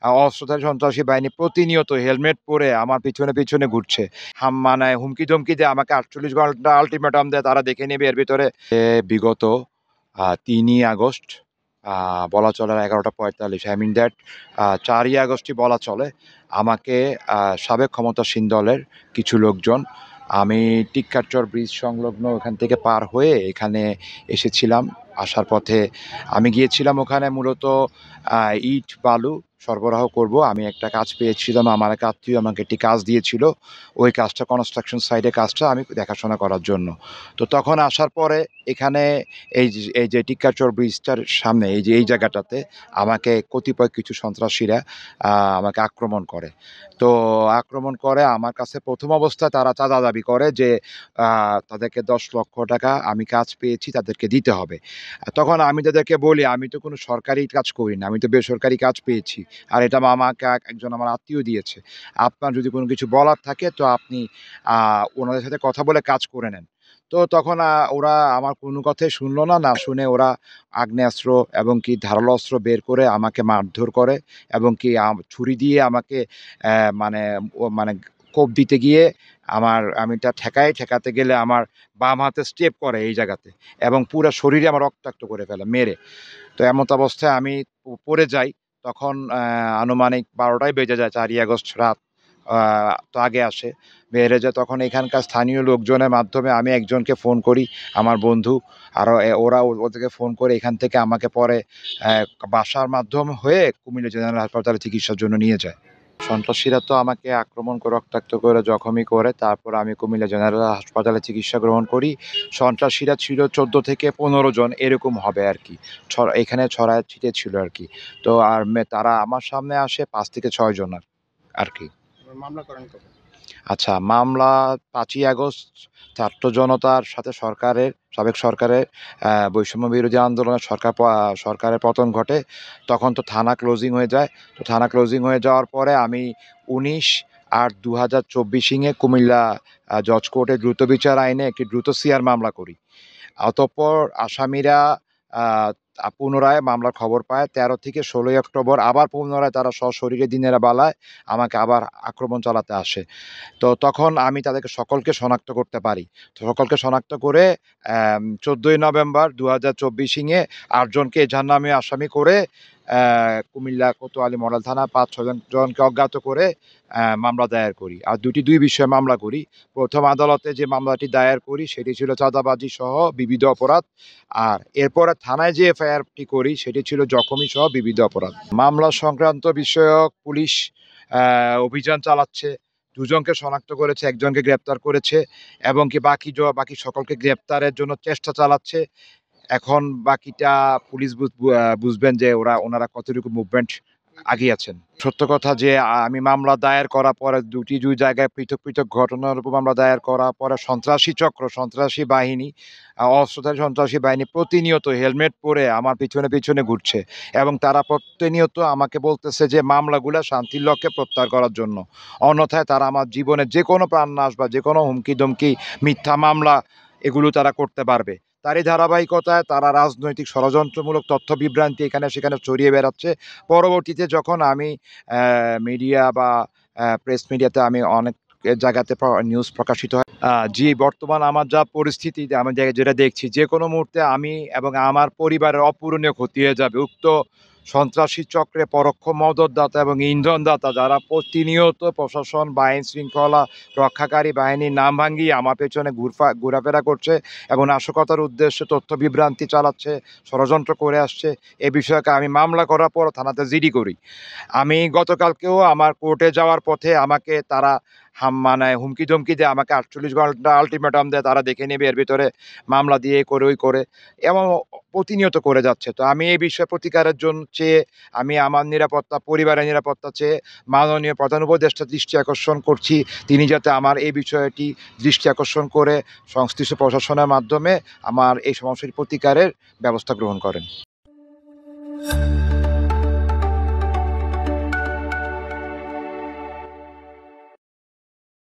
অস্ত্রধারী সন্ত্রাসী বাহিনী প্রতিনিয়ত হেলমেট পরে আমার পিছনে পিছনে ঘুরছে। মানে হুমকি ধমকি দিয়ে আমাকে ৪৮ ঘন্টা আল্টিমেটাম দেয়, তারা দেখে নেবে এর ভিতরে। বিগত ৩ই আগস্ট, বলা চলে ১১টা ৪৫, আই মিন দ্যাট ৪ই আগস্টই বলা চলে, আমাকে সাবেক ক্ষমতাসীন দলের কিছু লোকজন, আমি টিক্কারচর ব্রিজ সংলগ্ন ওখান থেকে পার হয়ে এখানে এসেছিলাম। আসার পথে আমি গিয়েছিলাম ওখানে মূলত ইট বালু সরবরাহ করব। আমি একটা কাজ পেয়েছিলাম, আমার এক আত্মীয় আমাকে একটি কাজ দিয়েছিল। ওই কাজটা কনস্ট্রাকশন সাইটে কাজটা আমি দেখাশোনা করার জন্য। তো তখন আসার পরে এখানে এই যে টিক্কাচর ব্রিজটার সামনে এই জায়গাটাতে আমাকে কতিপয় কিছু সন্ত্রাসীরা আমাকে আক্রমণ করে। তো আক্রমণ করে আমার কাছে প্রথম অবস্থায় তারা চাঁদা দাবি করে যে তাদেরকে ১০ লক্ষ টাকা আমি কাজ পেয়েছি তাদেরকে দিতে হবে। তখন আমি তাদেরকে বলি, "আমি তো কোনো সরকারি কাজ করি না। আমি তো বেসরকারি কাজ পেয়েছি। আর এটা আমাকে একজন আমার আত্মীয় দিয়েছে। আপনার যদি কোনো কিছু বলার থাকে তো আপনি ওনাদের সাথে কথা বলে কাজ করে নেন।" তো তখন ওরা আমার কোনো কথাই শুনল না। না শুনে ওরা আগ্নেয়াস্ত্র এবং কি ধারালো অস্ত্র বের করে আমাকে মারধর করে এবং কি ছুরি দিয়ে আমাকে মানে মানে কোপ দিতে গিয়ে আমি তা ঠেকাতে গেলে আমার বাম হাতে স্টেপ করে এই জায়গাতে এবং পুরা শরীরে আমার রক্তাক্ত করে ফেলে মেরে। তো এমত অবস্থায় আমি পড়ে যাই। তখন আনুমানিক ১২টাই বেজে যায়। ৪ই আগস্ট রাত তো আগে আসে। বেড়ে যায় তখন এখানকার স্থানীয় লোকজনের মাধ্যমে আমি একজনকে ফোন করি, আমার বন্ধু। আরো ওরা ওদেরকে ফোন করে এখান থেকে আমাকে পরে বাসার মাধ্যম হয়ে কুমিল্লা জেনারেল হাসপাতালে চিকিৎসার জন্য নিয়ে যায়। সন্ত্রাসীরা তো আমাকে আক্রমণ করে রক্তাক্ত করে জখমই করে। তারপর আমি কুমিল্লা জেনারেল হাসপাতালে চিকিৎসা গ্রহণ করি। সন্ত্রাসীরা ছিল ১৪ থেকে ১৫ জন এরকম হবে আরকি। এখানে ছড়ায় ছিটিয়ে ছিল আরকি। তো আর তারা আমার সামনে আসে ৫ থেকে ৬ জন আরকি। মামলা করেন কবে? আচ্ছা, মামলা ৫ই আগস্ট ছাত্র জনতার সাথে সাবেক সরকারের বৈষম্য বিরোধী আন্দোলনে সরকারের পতন ঘটে। তখন তো থানা ক্লোজিং হয়ে যায়। তো থানা ক্লোজিং হয়ে যাওয়ার পরে আমি ১৯/৮/২০২৪ কুমিল্লা জজ কোর্টে দ্রুত বিচার আইনে একটি দ্রুত সিআর মামলা করি। অতঃপর আসামিরা আ পুনরায় মামলার খবর পায় ১৩ থেকে ১৬ই অক্টোবর আবার পুনরায় তারা সশরীরে দিনের বেলায় আমাকে আবার আক্রমণ চালাতে আসে। তো তখন আমি তাদেরকে সকলকে শনাক্ত করতে পারি। তো সকলকে শনাক্ত করে ১৪ই নভেম্বর ২০২৪ ৮ জনকে এজাহারনামে আসামি করে কুমিল্লা কোতোয়ালি মডেল থানা ৫-৬ জনকে অজ্ঞাত করে মামলা দায়ের করি। আর দুই বিষয়ে মামলা করি। প্রথম আদালতে যে মামলাটি দায়ের করি সেটি ছিল চাঁদাবাজি সহ বিবিধ অপরাধ। আর এরপরে থানায় যে এফআইআরটি করি সেটি ছিল জখমি সহ বিবিধ অপরাধ। মামলা সংক্রান্ত বিষয়ক পুলিশ অভিযান চালাচ্ছে। ২ জনকে শনাক্ত করেছে, ১ জনকে গ্রেপ্তার করেছে এবং কি বাকি সকলকে গ্রেপ্তারের জন্য চেষ্টা চালাচ্ছে। এখন বাকিটা পুলিশ বুঝবেন যে ওনারা কতটুকু মুভমেন্ট আগিয়েছেন। সত্য কথা যে আমি মামলা দায়ের করার পরে দুই জায়গায় পৃথক পৃথক ঘটনার উপর মামলা দায়ের করার পরে সন্ত্রাসী বাহিনী, অস্ত্রধারী সন্ত্রাসী বাহিনী প্রতিনিয়ত হেলমেট পরে আমার পিছনে পিছনে ঘুরছে এবং তারা প্রতিনিয়ত আমাকে বলতেছে যে মামলাগুলা শান্তির লক্ষ্যে প্রত্যাহার করার জন্য। অন্যথায় তারা আমার জীবনে যেকোনো প্রাণনাশ বা যেকোনো হুমকি-ধমকি, মিথ্যা মামলা এগুলো তারা করতে পারবে। তারই ধারাবাহিকতায় তারা রাজনৈতিক ষড়যন্ত্রমূলক তথ্য বিভ্রান্তি এখানে সেখানে ছড়িয়ে বেড়াচ্ছে। পরবর্তীতে যখন আমি মিডিয়া বা প্রেস মিডিয়াতে আমি অনেক জায়গাতে নিউজ প্রকাশিত হয়। জি, বর্তমান আমার যা পরিস্থিতি আমি যেটা দেখছি যেকোনো মুহূর্তে আমি এবং আমার পরিবারের অপূরণীয় ক্ষতি হয়ে যাবে। উক্ত সন্ত্রাসী চক্রে পরোক্ষ মদদদাতা এবং ইন্ধনদাতা যারা প্রতিনিয়ত প্রশাসন বা আইন-শৃঙ্খলা রক্ষাকারী বাহিনীর নাম ভাঙ্গিয়ে আমার পেছনে ঘোরাফেরা করছে এবং নাশকতার উদ্দেশ্যে তথ্য বিভ্রান্তি চালাচ্ছে, ষড়যন্ত্র করে আসছে। এ বিষয়কে আমি মামলা করার পর থানাতে জিডি করি। আমি গতকালকেও আমার কোর্টে যাওয়ার পথে আমাকে তারা মানে হুমকি-ধমকি দিয়ে আমাকে ৪৮ ঘন্টা আল্টিমেটাম দেয়, তারা দেখে নেবে এর ভিতরে মামলা দিয়ে করে ওই করে এবং প্রতিনিয়ত করে যাচ্ছে। তো আমি এই বিষয়ে প্রতিকারের চেয়ে আমি আমার নিরাপত্তা, পরিবারের নিরাপত্তা চেয়ে মাননীয় প্রধান উপদেষ্টার দৃষ্টি আকর্ষণ করছি। তিনি যাতে আমার এই বিষয়টি দৃষ্টি আকর্ষণ করে সংশ্লিষ্ট প্রশাসনের মাধ্যমে আমার এই সমস্যার প্রতিকারের ব্যবস্থা গ্রহণ করেন।